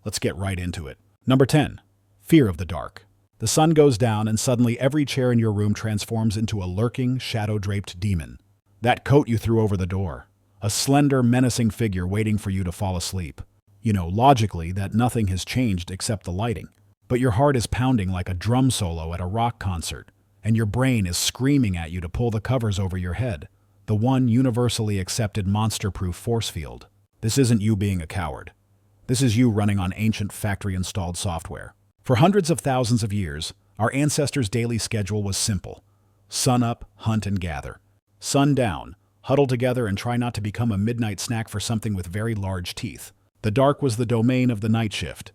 Let's get right into it. Number 10. Fear of the dark. The sun goes down and suddenly every chair in your room transforms into a lurking, shadow-draped demon. That coat you threw over the door. A slender, menacing figure waiting for you to fall asleep. You know, logically, that nothing has changed except the lighting. But your heart is pounding like a drum solo at a rock concert, and your brain is screaming at you to pull the covers over your head. The one universally accepted monster-proof force field. This isn't you being a coward. This is you running on ancient factory-installed software. For hundreds of thousands of years, our ancestors' daily schedule was simple. Sun up, hunt and gather. Sun down, huddle together and try not to become a midnight snack for something with very large teeth. The dark was the domain of the night shift.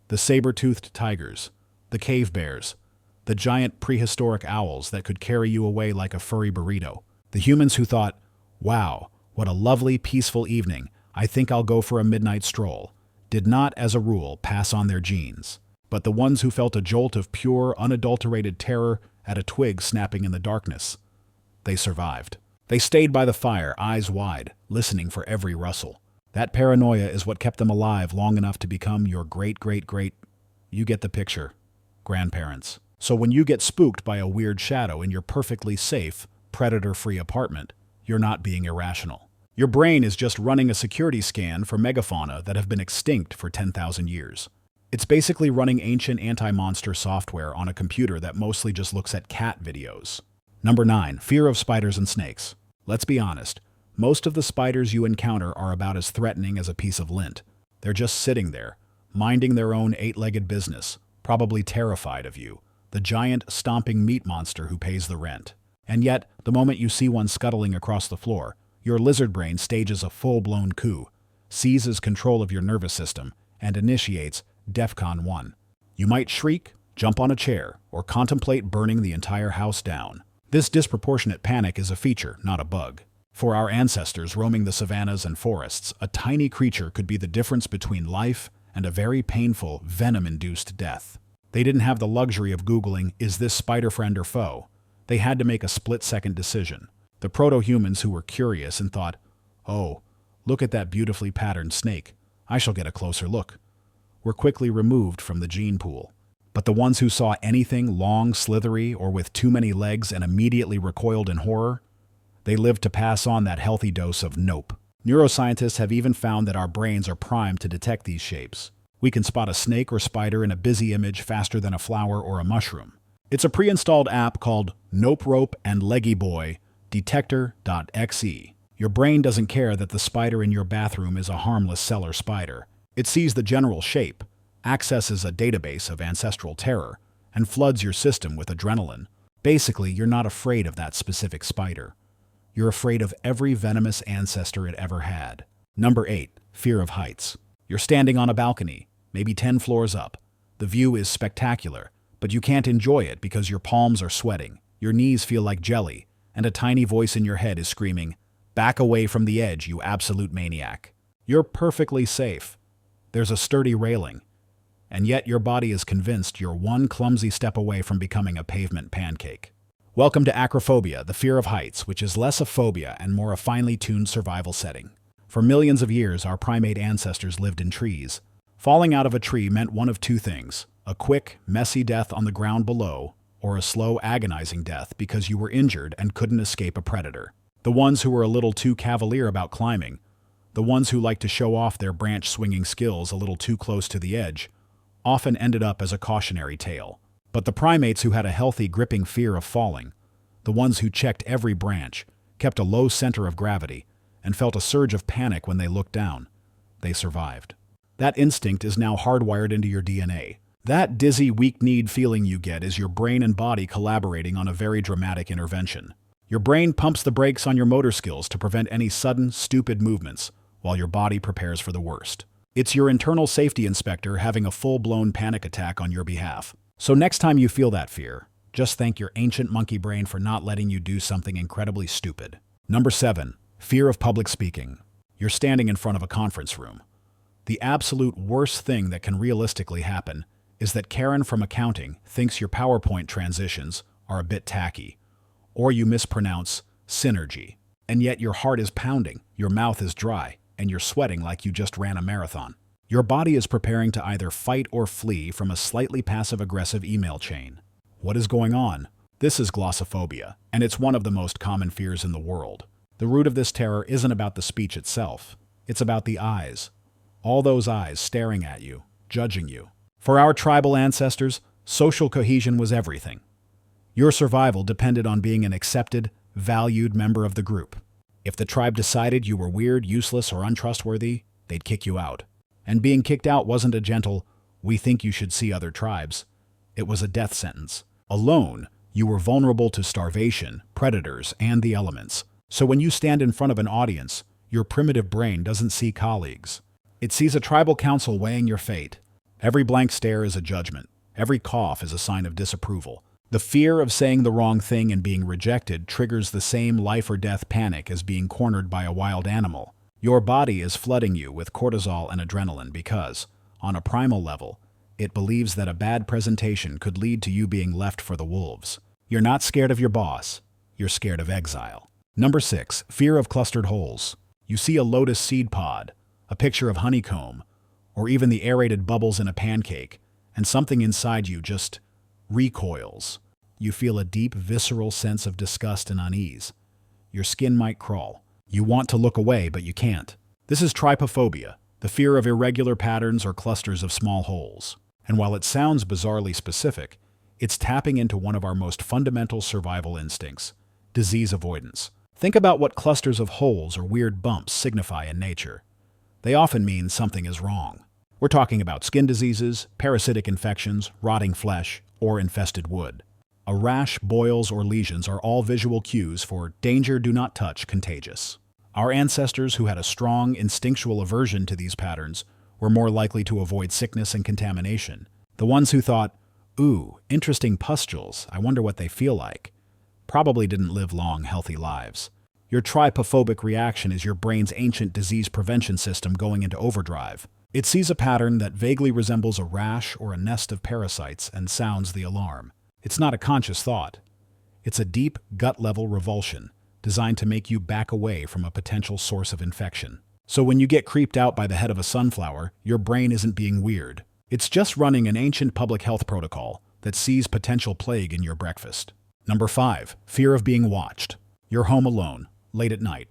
The saber-toothed tigers, the cave bears, the giant prehistoric owls that could carry you away like a furry burrito. The humans who thought, wow, what a lovely, peaceful evening, I think I'll go for a midnight stroll, did not, as a rule, pass on their genes. But the ones who felt a jolt of pure, unadulterated terror at a twig snapping in the darkness, they survived. They stayed by the fire, eyes wide, listening for every rustle. That paranoia is what kept them alive long enough to become your great-great-great, you get the picture, grandparents. So when you get spooked by a weird shadow in your perfectly safe, predator-free apartment, you're not being irrational. Your brain is just running a security scan for megafauna that have been extinct for 10,000 years. It's basically running ancient anti-monster software on a computer that mostly just looks at cat videos. Number 9. Fear of spiders and snakes. Let's be honest. Most of the spiders you encounter are about as threatening as a piece of lint. They're just sitting there, minding their own eight-legged business, probably terrified of you, the giant, stomping meat monster who pays the rent. And yet, the moment you see one scuttling across the floor, your lizard brain stages a full-blown coup, seizes control of your nervous system, and initiates DEFCON 1. You might shriek, jump on a chair, or contemplate burning the entire house down. This disproportionate panic is a feature, not a bug. For our ancestors roaming the savannas and forests, a tiny creature could be the difference between life and a very painful, venom-induced death. They didn't have the luxury of Googling, is this spider friend or foe? They had to make a split-second decision. The proto-humans who were curious and thought, oh, look at that beautifully patterned snake. I shall get a closer look, were quickly removed from the gene pool. But the ones who saw anything long, slithery, or with too many legs and immediately recoiled in horror, they lived to pass on that healthy dose of nope. Neuroscientists have even found that our brains are primed to detect these shapes. We can spot a snake or spider in a busy image faster than a flower or a mushroom. It's a pre-installed app called Nope Rope and Leggy Boy Detector.exe. Your brain doesn't care that the spider in your bathroom is a harmless cellar spider. It sees the general shape, accesses a database of ancestral terror, and floods your system with adrenaline. Basically, you're not afraid of that specific spider. You're afraid of every venomous ancestor it ever had. Number 8. Fear of heights. You're standing on a balcony, maybe 10 floors up. The view is spectacular, but you can't enjoy it because your palms are sweating, your knees feel like jelly, and a tiny voice in your head is screaming, "Back away from the edge, you absolute maniac." You're perfectly safe. There's a sturdy railing, and yet your body is convinced you're one clumsy step away from becoming a pavement pancake. Welcome to acrophobia, the fear of heights, which is less a phobia and more a finely tuned survival setting. For millions of years, our primate ancestors lived in trees. Falling out of a tree meant one of two things: a quick, messy death on the ground below, or a slow, agonizing death because you were injured and couldn't escape a predator. The ones who were a little too cavalier about climbing, the ones who liked to show off their branch-swinging skills a little too close to the edge, often ended up as a cautionary tale. But the primates who had a healthy, gripping fear of falling, the ones who checked every branch, kept a low center of gravity, and felt a surge of panic when they looked down, they survived. That instinct is now hardwired into your DNA. That dizzy, weak-kneed feeling you get is your brain and body collaborating on a very dramatic intervention. Your brain pumps the brakes on your motor skills to prevent any sudden, stupid movements, while your body prepares for the worst. It's your internal safety inspector having a full-blown panic attack on your behalf. So next time you feel that fear, just thank your ancient monkey brain for not letting you do something incredibly stupid. Number 7. Fear of public speaking. You're standing in front of a conference room. The absolute worst thing that can realistically happen is that Karen from accounting thinks your PowerPoint transitions are a bit tacky, or you mispronounce synergy, and yet your heart is pounding, your mouth is dry, and you're sweating like you just ran a marathon. Your body is preparing to either fight or flee from a slightly passive-aggressive email chain. What is going on? This is glossophobia, and it's one of the most common fears in the world. The root of this terror isn't about the speech itself. It's about the eyes. All those eyes staring at you, judging you. For our tribal ancestors, social cohesion was everything. Your survival depended on being an accepted, valued member of the group. If the tribe decided you were weird, useless, or untrustworthy, they'd kick you out. And being kicked out wasn't a gentle, "we think you should see other tribes." It was a death sentence. Alone, you were vulnerable to starvation, predators, and the elements. So when you stand in front of an audience, your primitive brain doesn't see colleagues. It sees a tribal council weighing your fate. Every blank stare is a judgment. Every cough is a sign of disapproval. The fear of saying the wrong thing and being rejected triggers the same life-or-death panic as being cornered by a wild animal. Your body is flooding you with cortisol and adrenaline because, on a primal level, it believes that a bad presentation could lead to you being left for the wolves. You're not scared of your boss. You're scared of exile. Number 6. Fear of clustered holes. You see a lotus seed pod, a picture of honeycomb, or even the aerated bubbles in a pancake, and something inside you just recoils. You feel a deep, visceral sense of disgust and unease. Your skin might crawl. You want to look away, but you can't. This is trypophobia, the fear of irregular patterns or clusters of small holes. And while it sounds bizarrely specific, it's tapping into one of our most fundamental survival instincts, disease avoidance. Think about what clusters of holes or weird bumps signify in nature. They often mean something is wrong. We're talking about skin diseases, parasitic infections, rotting flesh, or infested wood. A rash, boils, or lesions are all visual cues for danger, do not touch, contagious. Our ancestors who had a strong, instinctual aversion to these patterns were more likely to avoid sickness and contamination. The ones who thought, "Ooh, interesting pustules, I wonder what they feel like," probably didn't live long, healthy lives. Your trypophobic reaction is your brain's ancient disease prevention system going into overdrive. It sees a pattern that vaguely resembles a rash or a nest of parasites and sounds the alarm. It's not a conscious thought. It's a deep, gut-level revulsion designed to make you back away from a potential source of infection. So when you get creeped out by the head of a sunflower, your brain isn't being weird. It's just running an ancient public health protocol that sees potential plague in your breakfast. Number 5. Fear of being watched. You're home alone, late at night.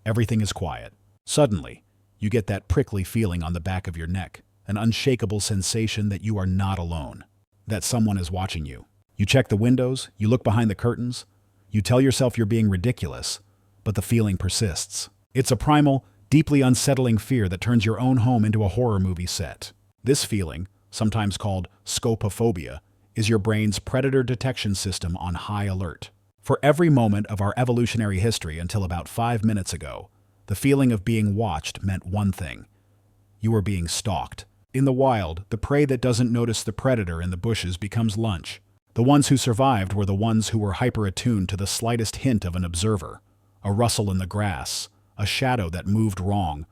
Everything is quiet. Suddenly, you get that prickly feeling on the back of your neck, an unshakable sensation that you are not alone, that someone is watching you. You check the windows, you look behind the curtains, you tell yourself you're being ridiculous, but the feeling persists. It's a primal, deeply unsettling fear that turns your own home into a horror movie set. This feeling, sometimes called scopophobia, is your brain's predator detection system on high alert. For every moment of our evolutionary history until about 5 minutes ago, the feeling of being watched meant one thing. You were being stalked. In the wild, the prey that doesn't notice the predator in the bushes becomes lunch. The ones who survived were the ones who were hyper-attuned to the slightest hint of an observer, a rustle in the grass, a shadow that moved wrong,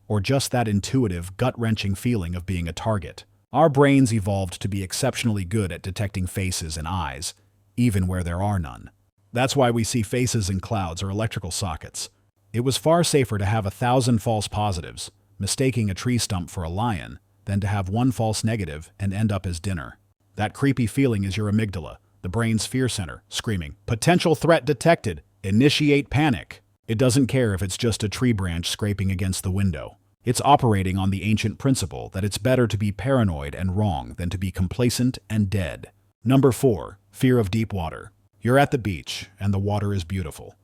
or just that intuitive, gut-wrenching feeling of being a target. Our brains evolved to be exceptionally good at detecting faces and eyes, even where there are none. That's why we see faces in clouds or electrical sockets. It was far safer to have 1,000 false positives, mistaking a tree stump for a lion, than to have one false negative and end up as dinner. That creepy feeling is your amygdala, the brain's fear center, screaming, "Potential threat detected! Initiate panic!" It doesn't care if it's just a tree branch scraping against the window. It's operating on the ancient principle that it's better to be paranoid and wrong than to be complacent and dead. Number 4. Fear of deep water. You're at the beach, and the water is beautiful.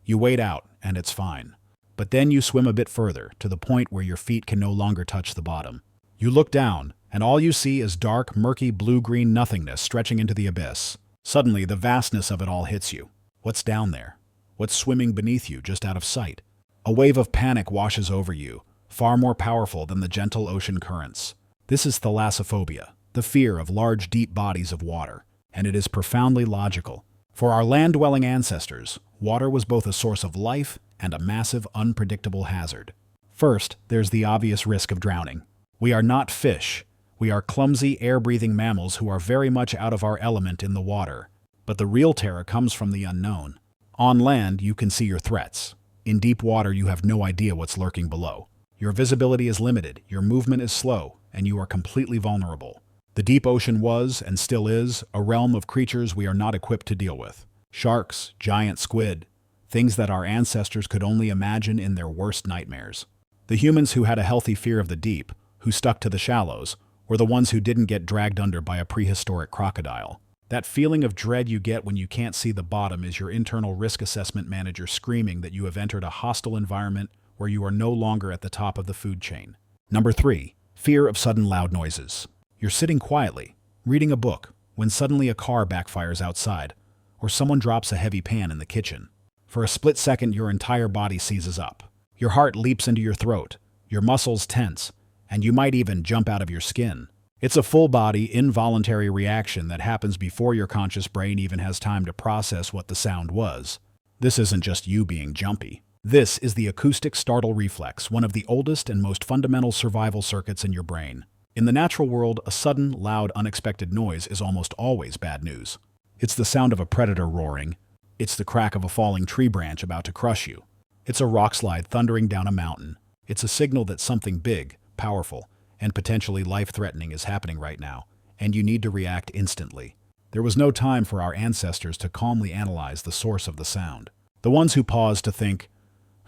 You wade out, and it's fine. But then you swim a bit further, to the point where your feet can no longer touch the bottom. You look down, and all you see is dark, murky, blue-green nothingness stretching into the abyss. Suddenly, the vastness of it all hits you. What's down there? What's swimming beneath you, just out of sight? A wave of panic washes over you, far more powerful than the gentle ocean currents. This is thalassophobia, the fear of large, deep bodies of water, and it is profoundly logical. For our land-dwelling ancestors, water was both a source of life and a massive, unpredictable hazard. First, there's the obvious risk of drowning. We are not fish. We are clumsy, air-breathing mammals who are very much out of our element in the water. But the real terror comes from the unknown. On land, you can see your threats. In deep water, you have no idea what's lurking below. Your visibility is limited, your movement is slow, and you are completely vulnerable. The deep ocean was, and still is, a realm of creatures we are not equipped to deal with. Sharks, giant squid, things that our ancestors could only imagine in their worst nightmares. The humans who had a healthy fear of the deep, who stuck to the shallows, were the ones who didn't get dragged under by a prehistoric crocodile. That feeling of dread you get when you can't see the bottom is your internal risk assessment manager screaming that you have entered a hostile environment where you are no longer at the top of the food chain. Number 3. Fear of sudden loud noises. You're sitting quietly, reading a book, when suddenly a car backfires outside, or someone drops a heavy pan in the kitchen. For a split second, your entire body seizes up. Your heart leaps into your throat, your muscles tense, and you might even jump out of your skin. It's a full-body, involuntary reaction that happens before your conscious brain even has time to process what the sound was. This isn't just you being jumpy. This is the acoustic startle reflex, one of the oldest and most fundamental survival circuits in your brain. In the natural world, a sudden, loud, unexpected noise is almost always bad news. It's the sound of a predator roaring. It's the crack of a falling tree branch about to crush you. It's a rock slide thundering down a mountain. It's a signal that something big, powerful, and potentially life-threatening is happening right now, and you need to react instantly. There was no time for our ancestors to calmly analyze the source of the sound. The ones who paused to think,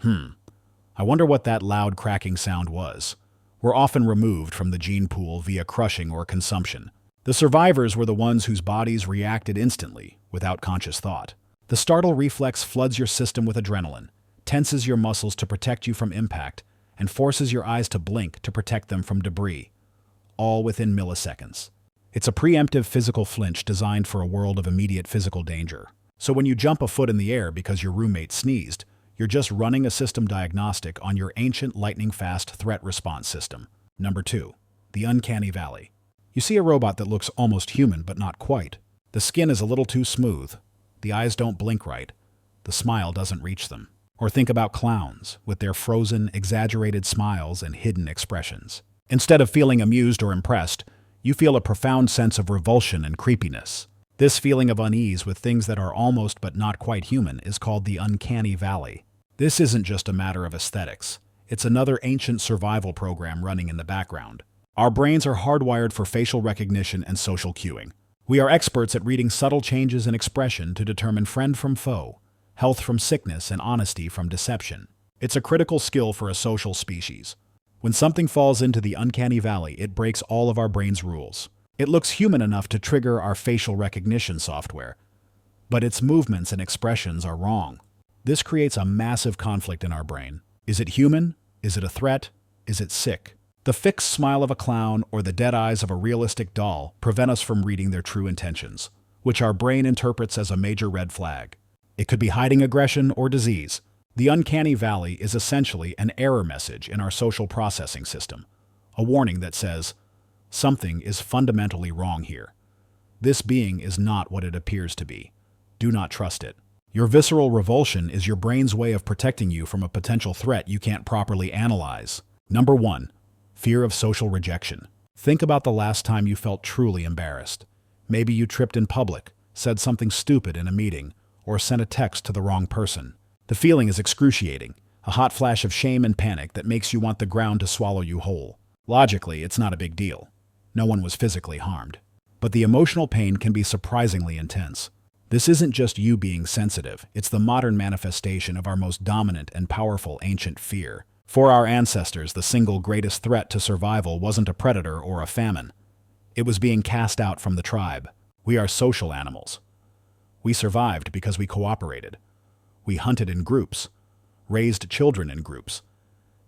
I wonder what that loud cracking sound was, were often removed from the gene pool via crushing or consumption. The survivors were the ones whose bodies reacted instantly, without conscious thought. The startle reflex floods your system with adrenaline, tenses your muscles to protect you from impact, and forces your eyes to blink to protect them from debris, all within milliseconds. It's a preemptive physical flinch designed for a world of immediate physical danger. So when you jump a foot in the air because your roommate sneezed, you're just running a system diagnostic on your ancient lightning-fast threat response system. Number 2. The Uncanny Valley. You see a robot that looks almost human, but not quite. The skin is a little too smooth. The eyes don't blink right. The smile doesn't reach them. Or think about clowns, with their frozen, exaggerated smiles and hidden expressions. Instead of feeling amused or impressed, you feel a profound sense of revulsion and creepiness. This feeling of unease with things that are almost but not quite human is called the Uncanny Valley. This isn't just a matter of aesthetics. It's another ancient survival program running in the background. Our brains are hardwired for facial recognition and social cueing. We are experts at reading subtle changes in expression to determine friend from foe, health from sickness, and honesty from deception. It's a critical skill for a social species. When something falls into the Uncanny Valley, it breaks all of our brain's rules. It looks human enough to trigger our facial recognition software, but its movements and expressions are wrong. This creates a massive conflict in our brain. Is it human? Is it a threat? Is it sick? The fixed smile of a clown or the dead eyes of a realistic doll prevent us from reading their true intentions, which our brain interprets as a major red flag. It could be hiding aggression or disease. The Uncanny Valley is essentially an error message in our social processing system, a warning that says, something is fundamentally wrong here. This being is not what it appears to be. Do not trust it. Your visceral revulsion is your brain's way of protecting you from a potential threat you can't properly analyze. Number 1. Fear of social rejection. Think about the last time you felt truly embarrassed. Maybe you tripped in public, said something stupid in a meeting, or sent a text to the wrong person. The feeling is excruciating, a hot flash of shame and panic that makes you want the ground to swallow you whole. Logically, it's not a big deal. No one was physically harmed. But the emotional pain can be surprisingly intense. This isn't just you being sensitive, it's the modern manifestation of our most dominant and powerful ancient fear. For our ancestors, the single greatest threat to survival wasn't a predator or a famine. It was being cast out from the tribe. We are social animals. We survived because we cooperated. We hunted in groups, raised children in groups,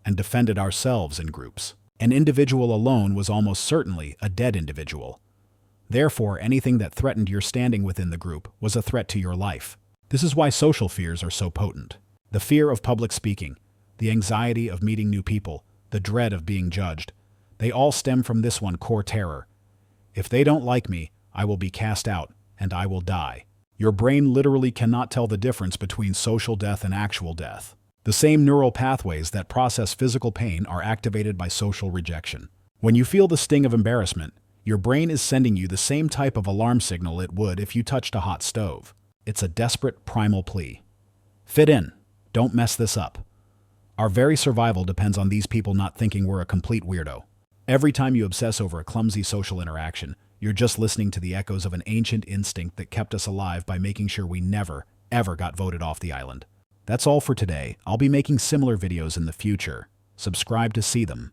and defended ourselves in groups. An individual alone was almost certainly a dead individual. Therefore, anything that threatened your standing within the group was a threat to your life. This is why social fears are so potent. The fear of public speaking, the anxiety of meeting new people, the dread of being judged, they all stem from this one core terror. If they don't like me, I will be cast out, and I will die. Your brain literally cannot tell the difference between social death and actual death. The same neural pathways that process physical pain are activated by social rejection. When you feel the sting of embarrassment, your brain is sending you the same type of alarm signal it would if you touched a hot stove. It's a desperate primal plea. Fit in. Don't mess this up. Our very survival depends on these people not thinking we're a complete weirdo. Every time you obsess over a clumsy social interaction, you're just listening to the echoes of an ancient instinct that kept us alive by making sure we never, ever got voted off the island. That's all for today. I'll be making similar videos in the future. Subscribe to see them.